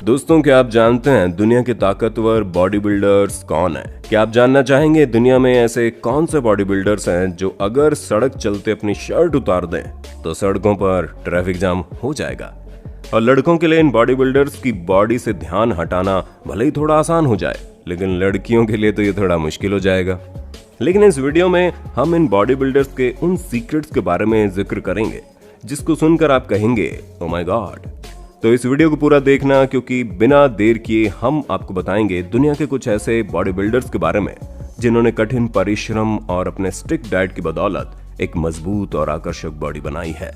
दोस्तों, क्या आप जानते हैं दुनिया के ताकतवर बॉडी बिल्डर्स कौन है? क्या आप जानना चाहेंगे दुनिया में ऐसे कौन से बॉडी बिल्डर्स हैं जो अगर सड़क चलते अपनी शर्ट उतार दें तो सड़कों पर ट्रैफिक जाम हो जाएगा? और लड़कों के लिए इन बॉडी बिल्डर्स की बॉडी से ध्यान हटाना भले ही थोड़ा आसान हो जाए, लेकिन लड़कियों के लिए तो ये थोड़ा मुश्किल हो जाएगा। लेकिन इस वीडियो में हम इन बॉडी बिल्डर्स के उन सीक्रेट्स के बारे में जिक्र करेंगे जिसको सुनकर आप कहेंगे ओ माय गॉड। तो इस वीडियो को पूरा देखना, क्योंकि बिना देर किए हम आपको बताएंगे दुनिया के कुछ ऐसे बॉडी बिल्डर्स के बारे में जिन्होंने कठिन परिश्रम और अपने स्ट्रिक्ट डाइट की बदौलत एक मजबूत और आकर्षक बॉडी बनाई है।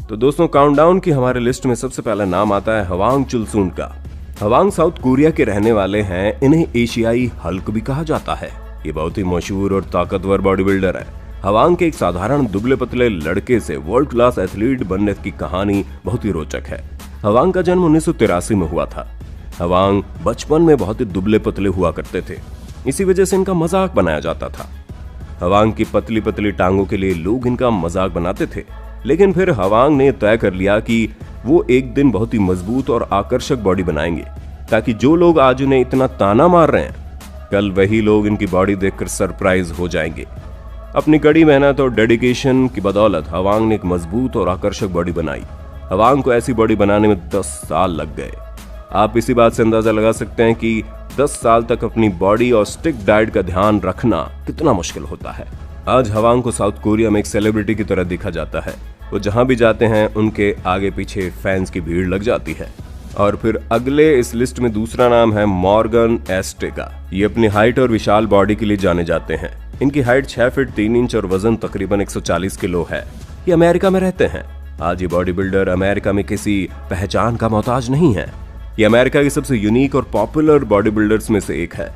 तो दोस्तों, काउंटडाउन की हमारे लिस्ट में सबसे पहला नाम आता है हवांग चुलसून का। हवांग साउथ कोरिया के रहने वाले हैं। इन्हें एशियाई हल्क भी कहा जाता है। ये बहुत ही मशहूर और ताकतवर बॉडी बिल्डर है। हवांग के एक साधारण दुबले पतले लड़के से वर्ल्ड क्लास एथलीट बनने की कहानी बहुत ही रोचक है। हवांग का जन्म 1983 में हुआ था। हवांग बचपन में बहुत ही दुबले पतले हुआ करते थे, इसी वजह से इनका मजाक बनाया जाता था। हवांग की पतली पतली टांगों के लिए लोग इनका मजाक बनाते थे, लेकिन फिर हवांग ने तय कर लिया कि वो एक दिन बहुत ही मजबूत और आकर्षक बॉडी बनाएंगे, ताकि जो लोग आज उन्हें इतना ताना मार रहे हैं, कल वही लोग इनकी बॉडी देखकर सरप्राइज हो जाएंगे। अपनी कड़ी मेहनत और डेडिकेशन की बदौलत हवांग ने एक मजबूत और आकर्षक बॉडी बनाई। हवांग को ऐसी बॉडी बनाने में 10 साल लग गए। आप इसी बात से अंदाजा लगा सकते हैं कि 10 साल तक अपनी बॉडी और स्ट्रिक्ट डाइट का ध्यान रखना कितना मुश्किल होता है। आज हवांग को साउथ कोरिया में एक सेलिब्रिटी की तरह देखा जाता है। वो जहां भी जाते हैं उनके आगे पीछे फैंस की भीड़ लग जाती है। और फिर अगले इस लिस्ट में दूसरा नाम है मॉर्गन एस्टेगा। ये अपनी हाइट और विशाल बॉडी के लिए जाने जाते हैं। इनकी हाइट 6 फीट 3 इंच और वजन तकरीबन 140 किलो है। ये अमेरिका में रहते हैं। आज ये बॉडी बिल्डर अमेरिका में किसी पहचान का मोहताज नहीं है। ये अमेरिका की सबसे यूनिक और पॉपुलर बॉडी बिल्डर्स में से एक है।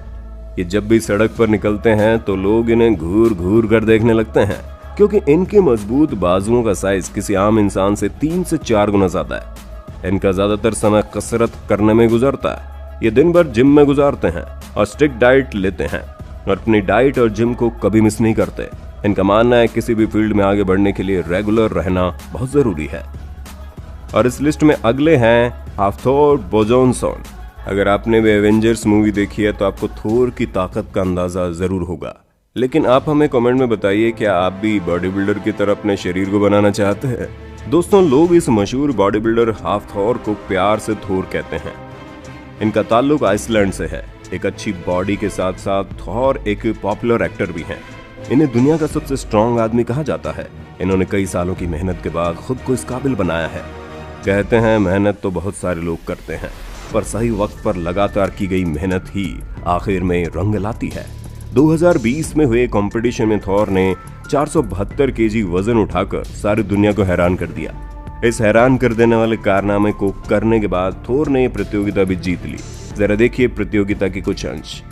ये जब भी सड़क पर निकलते हैं तो लोग इन्हें घूर घूर कर देखने लगते हैं, क्योंकि इनके मजबूत बाजुओं का साइज किसी आम इंसान से 3 से 4 गुना ज्यादा है। इनका ज्यादातर समय कसरत करने में गुजरता है। ये दिन भर जिम में गुजारते हैं और स्ट्रिक्ट डाइट लेते हैं और अपनी डाइट और जिम को कभी मिस नहीं करते। इनका मानना है किसी भी फील्ड में आगे बढ़ने के लिए रेगुलर रहना बहुत जरूरी है। और इस लिस्ट में अगले हैं हाफ्थोर बोजोनसन। अगर आपने वे एवेंजर्स मूवी देखी है तो आपको थोर की ताकत का अंदाजा जरूर होगा। लेकिन आप हमें कमेंट में बताइए, क्या आप भी बॉडी बिल्डर की तरह अपने शरीर को बनाना चाहते हैं? दोस्तों, लोग इस मशहूर बॉडी बिल्डर हाफ्थोर को प्यार से थोर कहते हैं। इनका ताल्लुक आइसलैंड से है। एक अच्छी बॉडी के साथ साथ थोर एक पॉपुलर एक्टर भी हैं। इन्हें दुनिया का सबसे स्ट्रॉन्ग आदमी कहा जाता है। इन्होंने कई सालों की मेहनत के बाद खुद को इस काबिल बनाया है। कहते हैं मेहनत तो बहुत सारे लोग करते हैं, पर सही वक्त पर लगातार की गई मेहनत ही आखिर में रंग लाती है। 2020 में हुए कंपटीशन में थोर ने 472 केजी वजन उठाकर सारी दुनिया को हैरान कर दिया। इस हैरान कर देने वाले कारनामे को करने के बाद थोर ने प्रतियोगिता भी जीत ली। जरा देखिए प्रतियोगिता के कुछ अंश।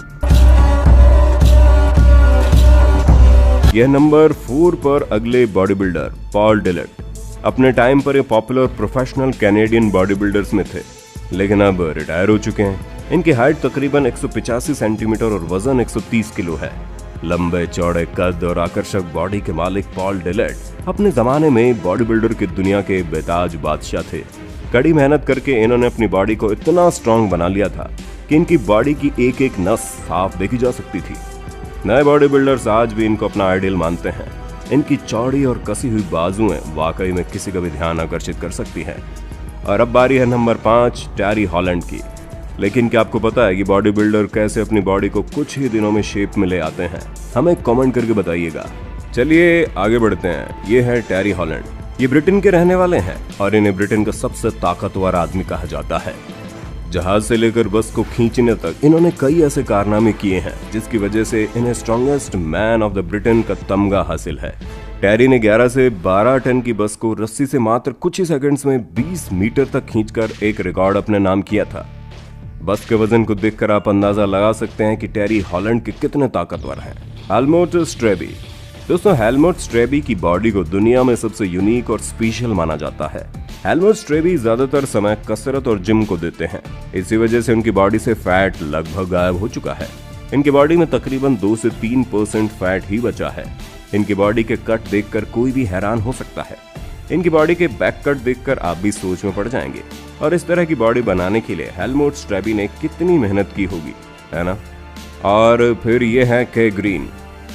यह नंबर 4 पर अगले बॉडी बिल्डर पॉल डिलेट। अपने टाइम पर ये popular professional Canadian body builders में थे, लेकिन अब रिटायर हो चुके हैं। इनकी हाइट तकरीबन 185 सेंटीमीटर और वजन 130 किलो है। लंबे चौड़े कद और आकर्षक बॉडी के मालिक पॉल डिलेट अपने जमाने में बॉडी बिल्डर की दुनिया के बेताज बादशाह थे। कड़ी मेहनत करके इन्होंने अपनी बॉडी को इतना स्ट्रॉन्ग बना लिया था कि इनकी बॉडी की एक एक नस साफ देखी जा सकती थी। नए बॉडी बिल्डर्स आज भी इनको अपना आइडियल मानते हैं। इनकी चौड़ी और कसी हुई बाजुएं वाकई में किसी का भी ध्यान आकर्षित कर सकती हैं। और अब बारी है नंबर 5 टेरी हॉलैंड की। लेकिन क्या आपको पता है कि बॉडी बिल्डर कैसे अपनी बॉडी को कुछ ही दिनों में शेप में ले आते हैं? हमें कमेंट करके बताइएगा। चलिए आगे बढ़ते हैं। ये है टेरी हॉलैंड। ये ब्रिटेन के रहने वाले हैं और इन्हें ब्रिटेन का सबसे ताकतवर आदमी कहा जाता है। जहाज से लेकर बस को खींचने तक इन्होंने कई ऐसे कारनामे किए हैं जिसकी वजह से इन्हें strongest man of the Britain का तमगा हासिल है। टेरी ने 11 से 12 टन की बस को रस्सी से मात्र कुछ ही सेकंड्स में 20 मीटर तक खींचकर एक रिकॉर्ड अपने नाम किया था। बस के वजन को देखकर आप अंदाजा लगा सकते हैं कि टेरी हॉलैंड के कितने ताकतवर हैं। हेलमुट स्ट्रेबी। दोस्तों, हेलमुट स्ट्रेबी की बॉडी को दुनिया में सबसे यूनिक और स्पेशल माना जाता है। हेलमुट स्ट्रेबी ज्यादातर समय कसरत और जिम को देते हैं। इसी वजह से उनकी बॉडी से फैट लगभग गायब हो चुका है। इनकी बॉडी में तकरीबन 2 से 3% फैट ही बचा है। इनकी बॉडी के कट देखकर कोई भी हैरान हो सकता है। इनकी बॉडी के बैक कट देखकर आप भी सोच में पड़ जाएंगे। और इस तरह की बॉडी बनाने के लिए हेलमुट स्ट्रैबी ने कितनी मेहनत की होगी, है ना। और फिर ये है के ग्रीन।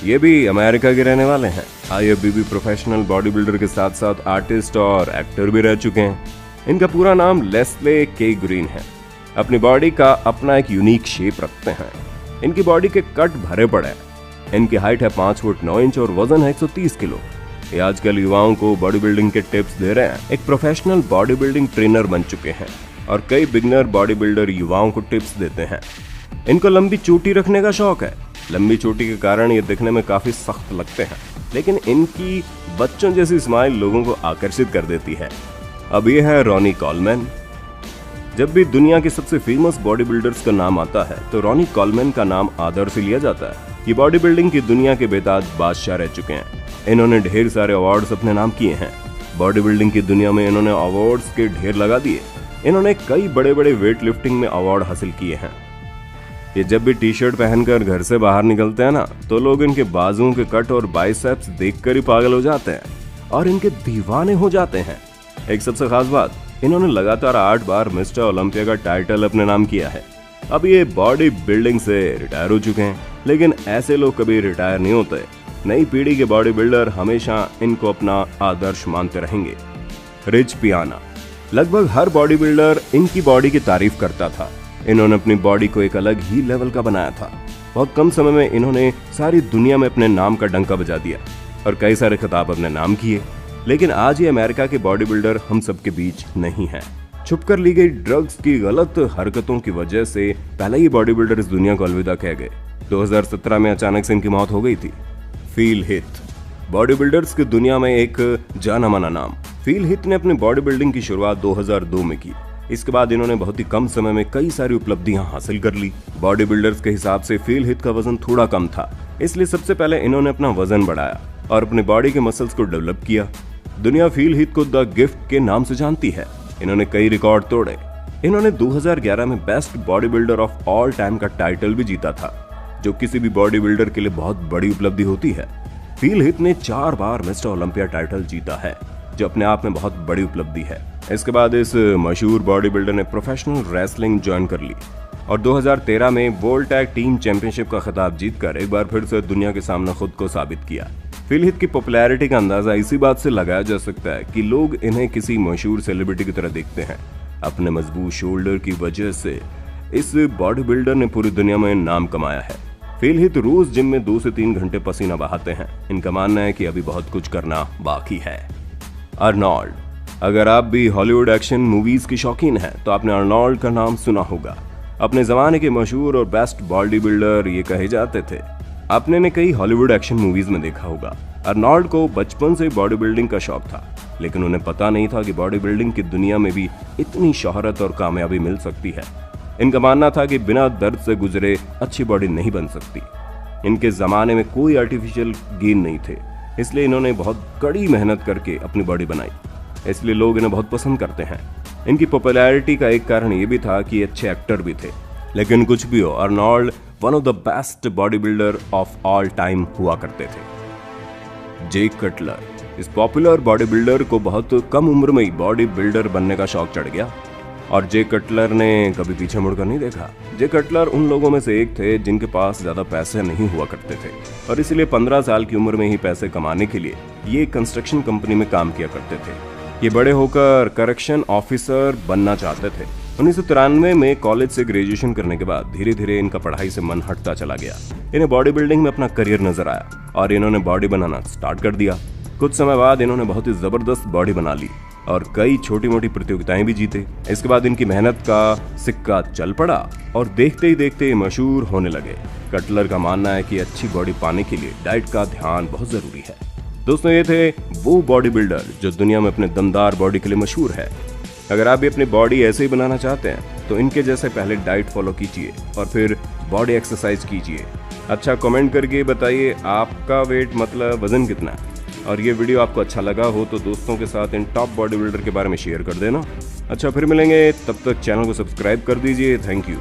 ये भी अमेरिका के रहने वाले हैं। IFBB प्रोफेशनल बॉडी बिल्डर के साथ साथ आर्टिस्ट और एक्टर भी रह चुके हैं। इनका पूरा नाम लेस्ले के ग्रीन है। अपनी बॉडी का अपना एक यूनिक शेप रखते हैं। इनकी बॉडी के कट भरे पड़े हैं। इनकी हाइट है 5 फुट 9 इंच और वजन है 130 किलो। ये आजकल युवाओं को बॉडी बिल्डिंग के टिप्स दे रहे हैं। एक प्रोफेशनल बॉडी बिल्डिंग ट्रेनर बन चुके हैं और कई बिगनर बॉडी बिल्डर युवाओं को टिप्स देते हैं। इनको लंबी चोटी रखने का शौक है। लंबी चोटी के कारण ये दिखने में काफी सख्त लगते हैं, लेकिन इनकी बच्चों जैसी स्माइल लोगों को आकर्षित कर देती है। अब ये है रॉनी कॉलमैन। जब भी दुनिया के सबसे फेमस बॉडी बिल्डर्स का नाम आता है तो रॉनी कॉलमैन का नाम आदर से लिया जाता है। ये बॉडी बिल्डिंग की दुनिया के बेताज बादशाह रह चुके हैं। इन्होंने ढेर सारे अवार्ड्स अपने नाम किए हैं। बॉडी बिल्डिंग की दुनिया में इन्होंने अवार्ड्स के ढेर लगा दिए। इन्होंने कई बड़े बड़े वेट लिफ्टिंग में अवार्ड हासिल किए हैं। ये जब भी टी शर्ट पहनकर घर से बाहर निकलते हैं ना, तो लोग इनके बाजुओं के कट और बाइसेप्स देखकर ही पागल हो जाते हैं और इनके दीवाने हो जाते हैं। एक सबसे खास बात, इन्होंने लगातार 8 बार मिस्टर ओलंपिया का टाइटल अपने नाम किया है। अब ये बॉडी बिल्डिंग से रिटायर हो चुके हैं, लेकिन ऐसे लोग कभी रिटायर नहीं होते। नई पीढ़ी के बॉडी बिल्डर हमेशा इनको अपना आदर्श मानते रहेंगे। रिच पियाना। लगभग हर बॉडी बिल्डर इनकी बॉडी की तारीफ करता था। इन्होंने अपनी बॉडी को एक अलग ही लेवल का बनाया था। बहुत कम समय में इन्होंने सारी दुनिया में अपने नाम का डंका बजा दिया और कई सारे खिताब अपने नाम किए। लेकिन आज ये अमेरिका के बॉडी बिल्डर हम सबके बीच नहीं है। छुपकर ली गई ड्रग्स की गलत हरकतों की वजह से पहले ही बॉडी बिल्डर इस दुनिया को अलविदा कह गए। 2017 में अचानक से इनकी मौत हो गई थी। फील हिथ। बॉडी बिल्डर्स की दुनिया में एक जाना माना नाम। फील हिथ ने अपनी बॉडी बिल्डिंग की शुरुआत 2002 में की। इसके बाद इन्होंने बहुत ही कम समय में कई सारी उपलब्धियां हासिल कर ली। बॉडी बिल्डर्स के हिसाब से फील हिथ का वजन थोड़ा कम था, इसलिए सबसे पहले इन्होंने अपना वजन बढ़ाया और अपनी बॉडी के मसल्स को डेवलप किया। दुनिया फील हिथ को द गिफ्ट के नाम से जानती है। इन्होंने कई रिकॉर्ड तोड़े। इन्होंने 2011 में best body builder of all time का टाइटल भी जीता था, जो किसी भी बॉडी बिल्डर के लिए बहुत बड़ी उपलब्धि होती है। फील हिथ ने 4 बार मिस्टर ओलंपिया टाइटल जीता है, जो अपने आप में बहुत बड़ी उपलब्धि है। इसके बाद इस मशहूर बॉडी बिल्डर ने प्रोफेशनल रेसलिंग ज्वाइन कर ली और 2013 में वर्ल्ड टैग टीम चैंपियनशिप का खिताब जीतकर एक बार फिर से दुनिया के सामने खुद को साबित किया। फील हिथ की पॉपुलैरिटी का अंदाजा इसी बात से लगाया जा सकता है कि लोग इन्हें किसी मशहूर सेलिब्रिटी की तरह देखते हैं। अपने मजबूत शोल्डर की वजह से इस बॉडी बिल्डर ने पूरी दुनिया में नाम कमाया है। फील हिथ रोज जिम में 2 से 3 घंटे पसीना बहाते हैं। इनका मानना है कि अभी बहुत कुछ करना बाकी है। अर्नोल्ड। अगर आप भी हॉलीवुड एक्शन मूवीज की शौकीन हैं तो आपने अर्नोल्ड का नाम सुना होगा। अपने जमाने के मशहूर और बेस्ट बॉडी बिल्डर ये कहे जाते थे। आपने ने कई हॉलीवुड एक्शन मूवीज में देखा होगा। अर्नोल्ड को बचपन से बॉडी बिल्डिंग का शौक था, लेकिन उन्हें पता नहीं था कि बॉडी बिल्डिंग की दुनिया में भी इतनी शोहरत और कामयाबी मिल सकती है। इनका मानना था कि बिना दर्द से गुजरे अच्छी बॉडी नहीं बन सकती। इनके जमाने में कोई आर्टिफिशियल गेन नहीं थे, इसलिए इन्होंने बहुत कड़ी मेहनत करके अपनी बॉडी बनाई। इसलिए लोग इन्हें बहुत पसंद करते हैं। इनकी पॉपुलैरिटी का एक कारण ये भी था कि अच्छे एक्टर भी थे। लेकिन कुछ भी हो, Arnold one of the best body builder of all time हुआ करते थे। जे कटलर। इस पॉपुलर बॉडी बिल्डर को बहुत कम उम्र में ही बॉडी बिल्डर बनने का शौक चढ़ गया और जे कटलर ने कभी पीछे मुड़कर नहीं देखा। जे कटलर उन लोगों में से एक थे जिनके पास ज्यादा पैसे नहीं हुआ करते थे और इसलिए 15 साल की उम्र में ही पैसे कमाने के लिए ये कंस्ट्रक्शन कंपनी में काम किया करते थे। ये बड़े होकर करेक्शन ऑफिसर बनना चाहते थे। 1993 में कॉलेज से ग्रेजुएशन करने के बाद धीरे धीरे इनका पढ़ाई से मन हटता चला गया। इन्हें बॉडी बिल्डिंग में अपना करियर नजर आया और इन्होंने बॉडी बनाना स्टार्ट कर दिया। कुछ समय बाद इन्होंने बहुत ही जबरदस्त बॉडी बना ली और कई छोटी मोटी प्रतियोगिताएं भी जीते। इसके बाद इनकी मेहनत का सिक्का चल पड़ा और देखते ही देखते मशहूर होने लगे। कटलर का मानना है कि अच्छी बॉडी पाने के लिए डाइट का ध्यान बहुत जरूरी है। दोस्तों, ये थे वो बॉडी बिल्डर जो दुनिया में अपने दमदार बॉडी के लिए मशहूर है। अगर आप भी अपनी बॉडी ऐसे ही बनाना चाहते हैं तो इनके जैसे पहले डाइट फॉलो कीजिए और फिर बॉडी एक्सरसाइज कीजिए। अच्छा, कमेंट करके बताइए आपका वेट मतलब वजन कितना है। और ये वीडियो आपको अच्छा लगा हो तो दोस्तों के साथ इन टॉप बॉडी बिल्डर के बारे में शेयर कर देना। अच्छा, फिर मिलेंगे, तब तक चैनल को सब्सक्राइब कर दीजिए। Thank you.